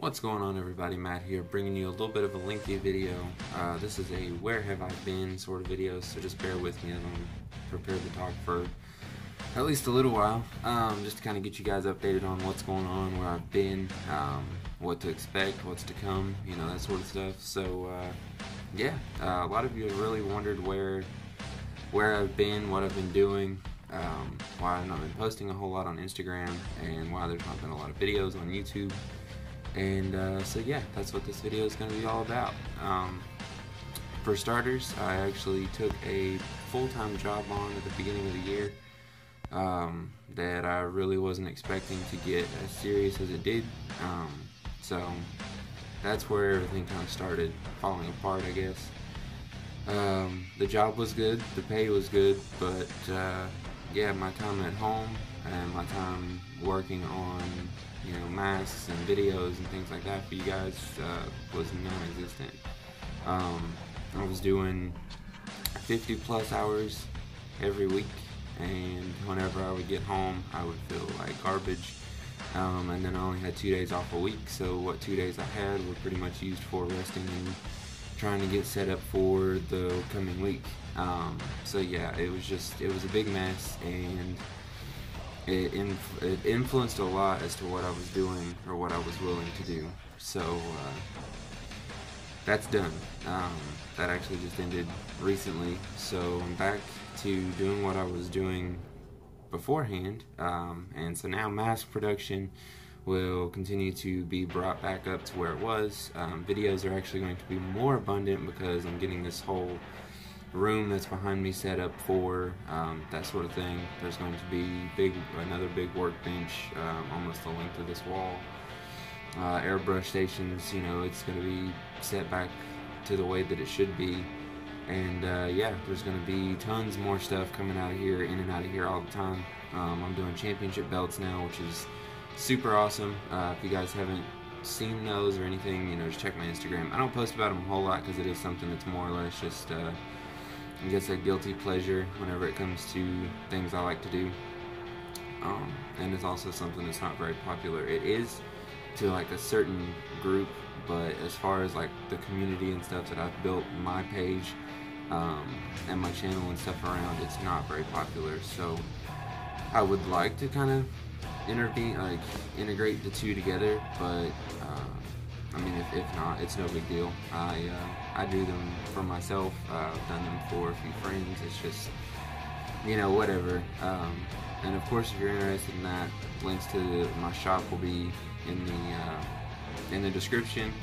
What's going on, everybody? Matt here, bringing you a little bit of a lengthy video. This is a where have I been sort of video, so just bear with me as I'm prepared to talk for at least a little while, just to kind of get you guys updated on what's going on, where I've been, what to expect, what's to come, you know, that sort of stuff. So yeah, a lot of you have really wondered where I've been, what I've been doing, why I've not been posting a whole lot on Instagram, and why there's not been a lot of videos on YouTube. And so yeah, that's what this video is going to be all about. For starters, I actually took a full-time job on at the beginning of the year that I really wasn't expecting to get as serious as it did. So that's where everything kind of started falling apart, I guess. The job was good, the pay was good, but yeah, my time at home and my time working on, you know, masks and videos and things like that for you guys was non-existent. I was doing 50 plus hours every week, and whenever I would get home I would feel like garbage, and then I only had 2 days off a week, so what 2 days I had were pretty much used for resting and trying to get set up for the coming week. So yeah, it was a big mess, and it influenced a lot as to what I was doing or what I was willing to do. So that's done. That actually just ended recently, so I'm back to doing what I was doing beforehand, and so now mask production will continue to be brought back up to where it was. Videos are actually going to be more abundant because I'm getting this whole room that's behind me set up for that sort of thing. There's going to be another big workbench, almost the length of this wall. Airbrush stations, you know, it's going to be set back to the way that it should be. And yeah, there's going to be tons more stuff coming out of here, in and out of here all the time. I'm doing championship belts now, which is super awesome. If you guys haven't seen those or anything, you know, just check my Instagram. I don't post about them a whole lot because it is something that's more or less just I guess a guilty pleasure whenever it comes to things I like to do, and it's also something that's not very popular. It is to like a certain group, but as far as like the community and stuff that I've built my page and my channel and stuff around, it's not very popular. So I would like to kind of integrate the two together, but I mean, if not, it's no big deal. I do them for myself. I've done them for a few friends. It's just, you know, whatever. And of course, if you're interested in that, links to my shop will be in the description.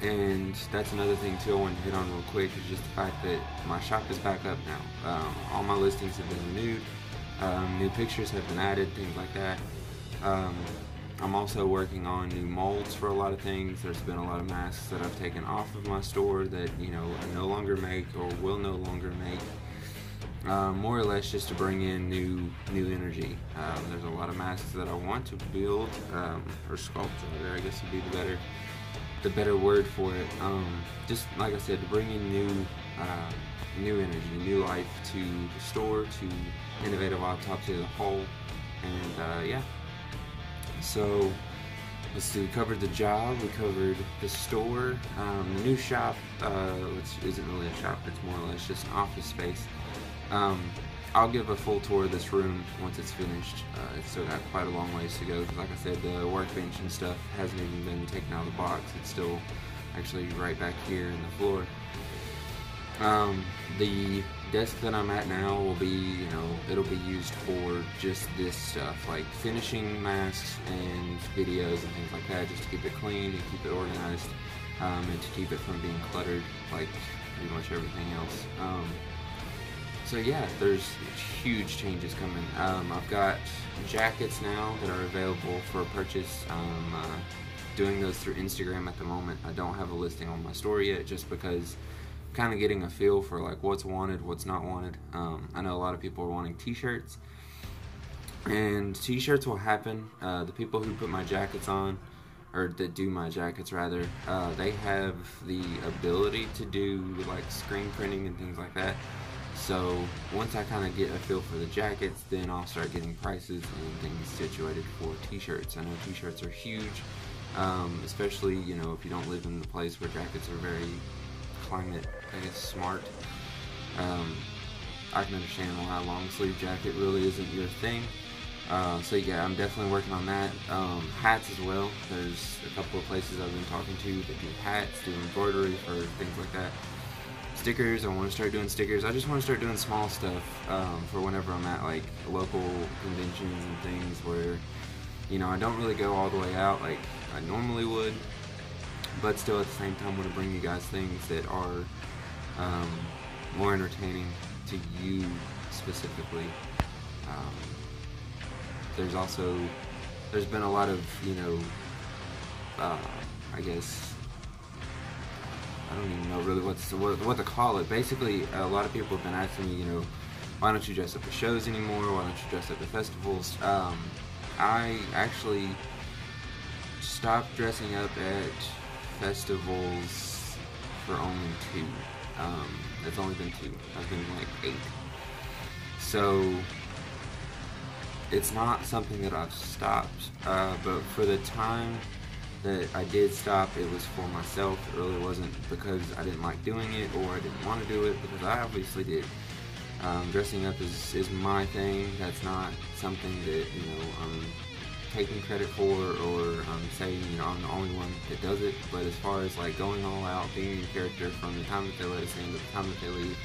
And that's another thing too I wanted to hit on real quick, is just the fact that my shop is back up now. All my listings have been renewed. New pictures have been added, things like that. I'm also working on new molds for a lot of things. There's been a lot of masks that I've taken off of my store that, you know, I no longer make or will no longer make, more or less just to bring in new energy. There's a lot of masks that I want to build, or sculpt, I guess would be the better word for it. Just like I said, to bring in new energy, new life to the store, to Innovative Autopsy as a whole. And yeah. So let's see, we covered the job, we covered the store, the new shop, which isn't really a shop, it's more or less just an office space. I'll give a full tour of this room once it's finished. It's still got quite a long ways to go, because like I said, the workbench and stuff hasn't even been taken out of the box. It's still actually right back here in the floor. The desk that I'm at now will be, you know, it'll be used for just this stuff, like finishing masks and videos and things like that, just to keep it clean and keep it organized, and to keep it from being cluttered like pretty much everything else. So yeah, there's huge changes coming. I've got jackets now that are available for purchase. I'm doing those through Instagram at the moment. I don't have a listing on my store yet, just because kind of getting a feel for like what's wanted, what's not wanted. I know a lot of people are wanting t-shirts, and t-shirts will happen. The people who put my jackets on, or that do my jackets rather, they have the ability to do like screen printing and things like that. So once I kind of get a feel for the jackets, then I'll start getting prices and things situated for t-shirts. I know t-shirts are huge especially, you know, if you don't live in the place where jackets are very climate, I guess, smart. I can understand why a long sleeve jacket really isn't your thing. So yeah, I'm definitely working on that. Hats as well. There's a couple of places I've been talking to that do hats, do embroidery for things like that. Stickers, I want to start doing stickers. I just want to start doing small stuff for whenever I'm at like local conventions and things where, you know, I don't really go all the way out like I normally would, but still at the same time want to bring you guys things that are more entertaining to you specifically. There's been a lot of, you know, I guess, I don't even know really what to call it. Basically, a lot of people have been asking me, you know, why don't you dress up at shows anymore? Why don't you dress up at festivals? I actually stopped dressing up at festivals for only 2. It's only been 2. I've been like 8. So it's not something that I've stopped, but for the time that I did stop, it was for myself. It really wasn't because I didn't like doing it or I didn't want to do it, because I obviously did. Dressing up is my thing. That's not something that, you know, I'm taking credit for or I'm saying, you know, I'm the only one that does it. But as far as like going all out, being in character from the time that they let us in to the time that they leave,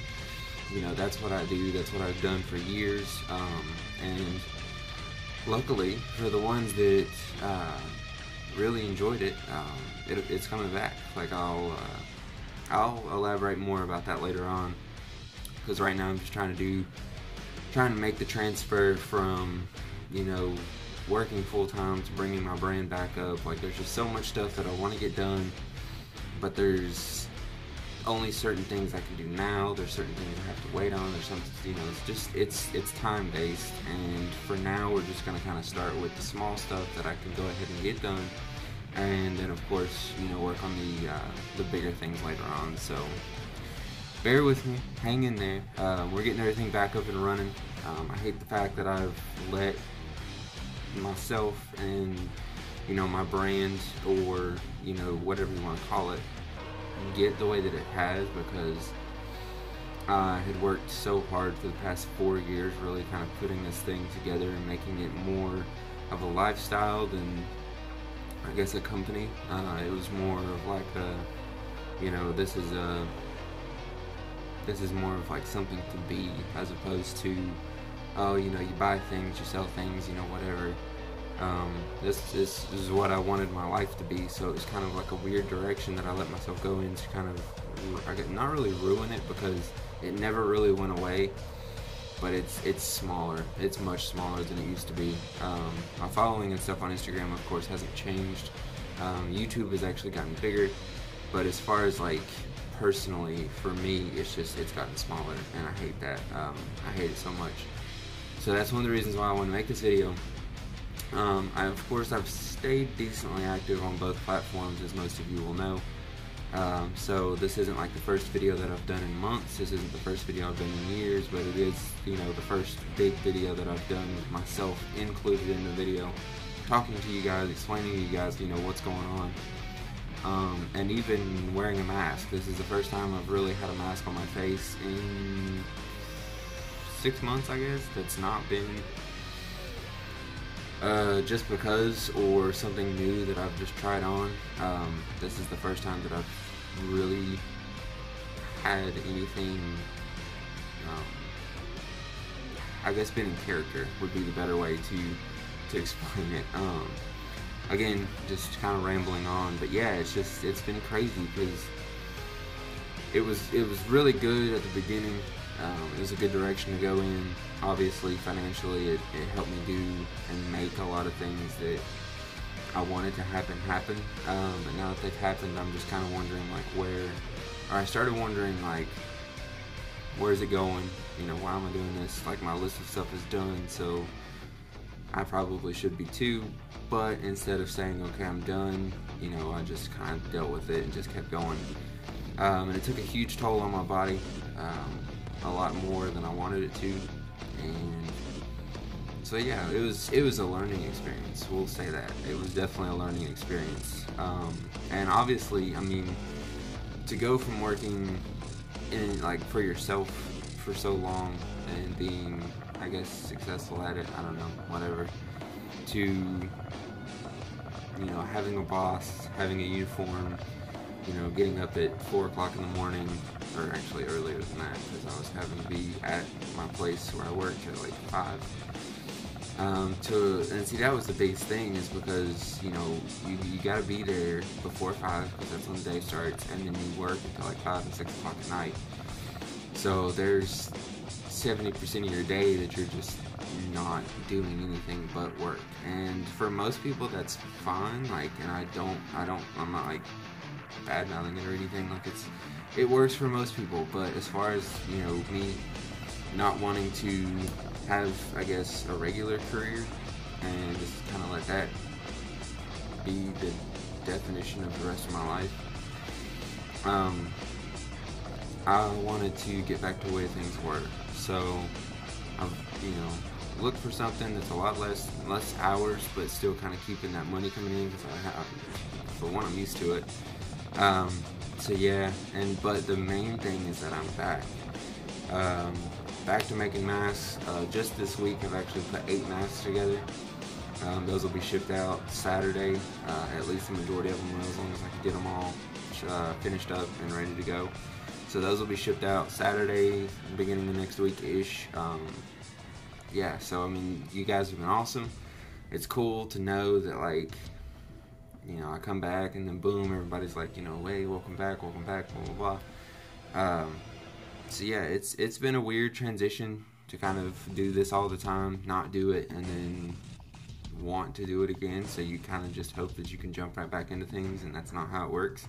you know, that's what I do. That's what I've done for years. And luckily, for the ones that really enjoyed it, it's coming back. Like I'll elaborate more about that later on, because right now I'm just trying to make the transfer from, you know, working full time to bringing my brand back up. Like there's just so much stuff that I want to get done, but there's only certain things I can do now. There's certain things I have to wait on. There's some, you know, it's time based. And for now, we're just gonna kind of start with the small stuff that I can go ahead and get done, and then of course, you know, work on the bigger things later on. So bear with me, hang in there. We're getting everything back up and running. I hate the fact that I've let myself and, you know, my brand, or, you know, whatever you want to call it, get the way that it has, because I had worked so hard for the past 4 years really kind of putting this thing together and making it more of a lifestyle than, I guess, a company. It was more of like a, you know, this is more of like something to be, as opposed to, oh, you know, you buy things, you sell things, you know, whatever. This is what I wanted my life to be, so it was kind of like a weird direction that I let myself go into, kind of, I get not really ruin it, because it never really went away, but it's smaller. It's much smaller than it used to be. My following and stuff on Instagram, of course, hasn't changed. YouTube has actually gotten bigger, but as far as like personally, for me, it's gotten smaller, and I hate that. I hate it so much. So that's one of the reasons why I want to make this video. I've stayed decently active on both platforms, as most of you will know. So this isn't like the first video that I've done in months. This isn't the first video I've done in years, but it is, you know, the first big video that I've done with myself included in the video, talking to you guys, explaining to you guys, you know, what's going on. And even wearing a mask. This is the first time I've really had a mask on my face in 6 months, I guess. That's not been just because, or something new that I've just tried on. This is the first time that I've really had anything, I guess, been in character would be the better way to explain it. Again, just kind of rambling on, but yeah, it's been crazy, because it was really good at the beginning. It was a good direction to go in. Obviously, financially, it helped me do and make a lot of things that I wanted to happen. But now that they've happened, I'm just kind of wondering, like, I started wondering, like, where's it going? You know, why am I doing this? Like, my list of stuff is done, so I probably should be too. But instead of saying, okay, I'm done, you know, I just kind of dealt with it and just kept going. And it took a huge toll on my body, a lot more than I wanted it to. And So yeah, it was a learning experience. We'll say that it was definitely a learning experience. And obviously, I mean, to go from working in like for yourself for so long and being, I guess, successful at it, I don't know, whatever, to, you know, having a boss, having a uniform, you know, getting up at 4 o'clock in the morning, or actually earlier than that, because I was having to be at my place where I worked at like 5. And see, that was the biggest thing, is because, you know, you gotta be there before 5, because that's when the day starts, and then you work until like 5 and 6 o'clock at night. So there's 70% of your day that you're just not doing anything but work. And for most people, that's fine. Like, and I'm not like bad mouthing it or anything. Like, it works for most people. But as far as, you know, me not wanting to have, I guess, a regular career and just kind of let that be the definition of the rest of my life, I wanted to get back to the way things were. So I've, you know, looked for something that's a lot less hours, but still kind of keeping that money coming in, because for one, I'm used to it. So yeah, but the main thing is that I'm back. Back to making masks. Just this week, I've actually put 8 masks together. Those will be shipped out Saturday, at least the majority of them, as long as I can get them all finished up and ready to go. So those will be shipped out Saturday, beginning of next week-ish. Yeah, so I mean, you guys have been awesome. It's cool to know that, like, you know, I come back and then boom, everybody's like, you know, hey, welcome back, blah, blah, blah. So yeah, it's been a weird transition to kind of do this all the time, not do it, and then want to do it again. So you kind of just hope that you can jump right back into things, and that's not how it works.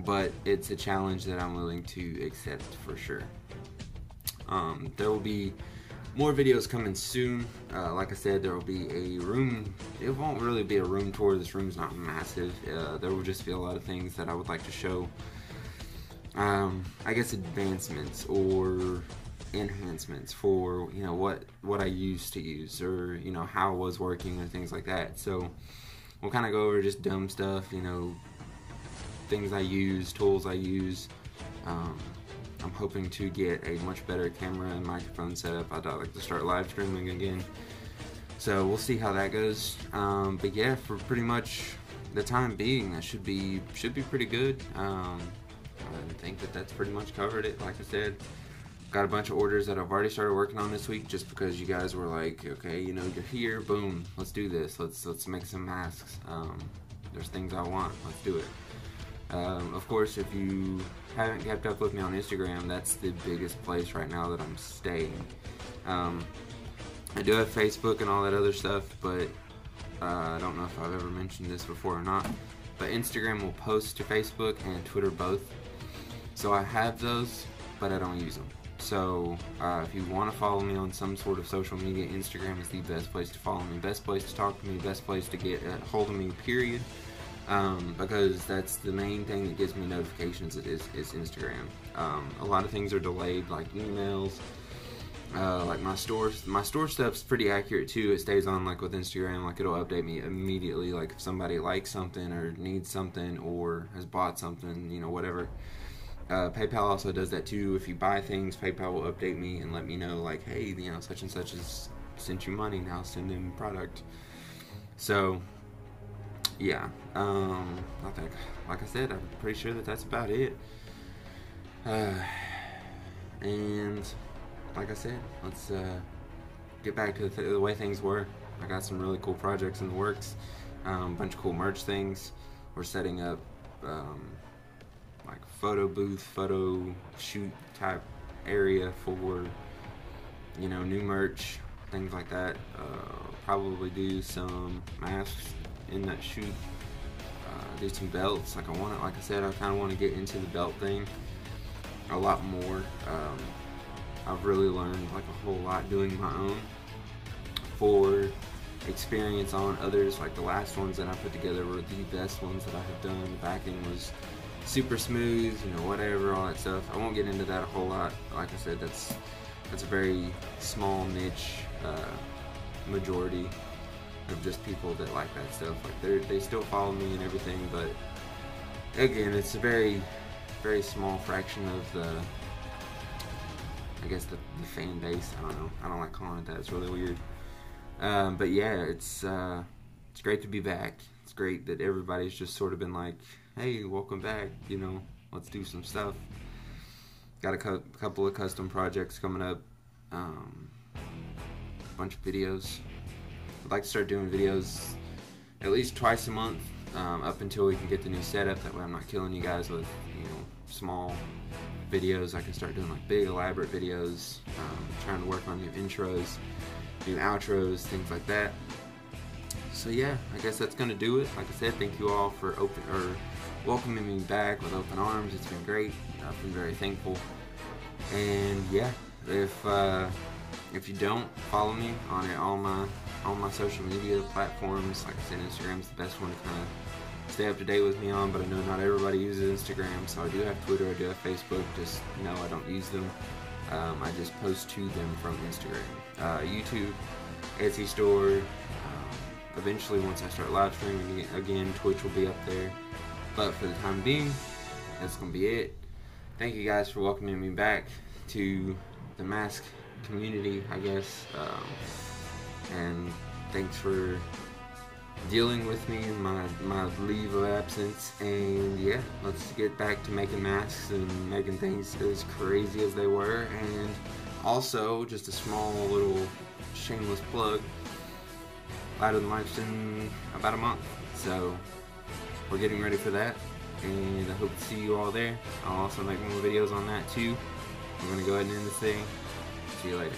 But it's a challenge that I'm willing to accept for sure. There will be more videos coming soon. Like I said, there will be a room. It won't really be a room tour. This room's not massive. There will just be a lot of things that I would like to show. I guess advancements or enhancements for, you know, what I used to use, or, you know, how I was working, or things like that. So we'll kind of go over just dumb stuff, you know, things I use, tools I use. I'm hoping to get a much better camera and microphone setup. I'd like to start live streaming again, so we'll see how that goes. But yeah, for pretty much the time being, that should be pretty good. I think that's pretty much covered it. Like I said, got a bunch of orders that I've already started working on this week, just because you guys were like, okay, you know, you're here, boom, let's do this, let's make some masks. There's things I want, let's do it. Of course, if you haven't kept up with me on Instagram, that's the biggest place right now that I'm staying. I do have Facebook and all that other stuff, but I don't know if I've ever mentioned this before or not, but Instagram will post to Facebook and Twitter both. So I have those, but I don't use them. So if you want to follow me on some sort of social media, Instagram is the best place to follow me, best place to talk to me, best place to get a hold of me, period. Because that's the main thing that gives me notifications is Instagram. A lot of things are delayed, like emails, like my store stuff's pretty accurate too. It stays on, like with Instagram, like it'll update me immediately, like if somebody likes something or needs something or has bought something, you know, whatever. PayPal also does that too. If you buy things, PayPal will update me and let me know, like, hey, you know, such and such has sent you money, now send them product. So yeah, I think, like I said, I'm pretty sure that's about it. And like I said, let's get back to the way things were. I got some really cool projects in the works, a bunch of cool merch things. We're setting up like photo booth, photo shoot type area for, you know, new merch, things like that. Probably do some masks in that shoot, do some belts. Like I said, I kind of want to get into the belt thing a lot more. I've really learned like a whole lot doing my own. For experience on others, like the last ones that I put together were the best ones that I have done. The backing was super smooth, you know, whatever, all that stuff. I won't get into that a whole lot. Like I said, that's a very small niche majority of just people that like that stuff. Like they still follow me and everything, but again, it's a very, very small fraction of the, I guess, the fan base. I don't know. I don't like calling it that. It's really weird. But yeah, it's great to be back. It's great that everybody's just sort of been like, hey, welcome back, you know, let's do some stuff. Got a couple of custom projects coming up, a bunch of videos. I'd like to start doing videos at least twice a month, up until we can get the new setup. That way I'm not killing you guys with, you know, small videos. I can start doing like big elaborate videos, trying to work on new intros, new outros, things like that. So yeah, I guess that's gonna do it. Like I said, thank you all for welcoming me back with open arms. It's been great. I've been very thankful. And yeah, if you don't follow me on all my social media platforms, like I said, Instagram's the best one to kind of stay up to date with me on. But I know not everybody uses Instagram, so I do have Twitter, I do have Facebook. Just no, I don't use them. I just post to them from Instagram, YouTube, Etsy store. Eventually, once I start live streaming again, Twitch will be up there. But for the time being, that's going to be it. Thank you guys for welcoming me back to the mask community, I guess. And thanks for dealing with me in my leave of absence. And yeah, let's get back to making masks and making things as crazy as they were. And also, just a small little shameless plug. Louder Than Life's in about a month, so we're getting ready for that, and I hope to see you all there. I'll also make more videos on that too. I'm going to go ahead and end this thing. See you later.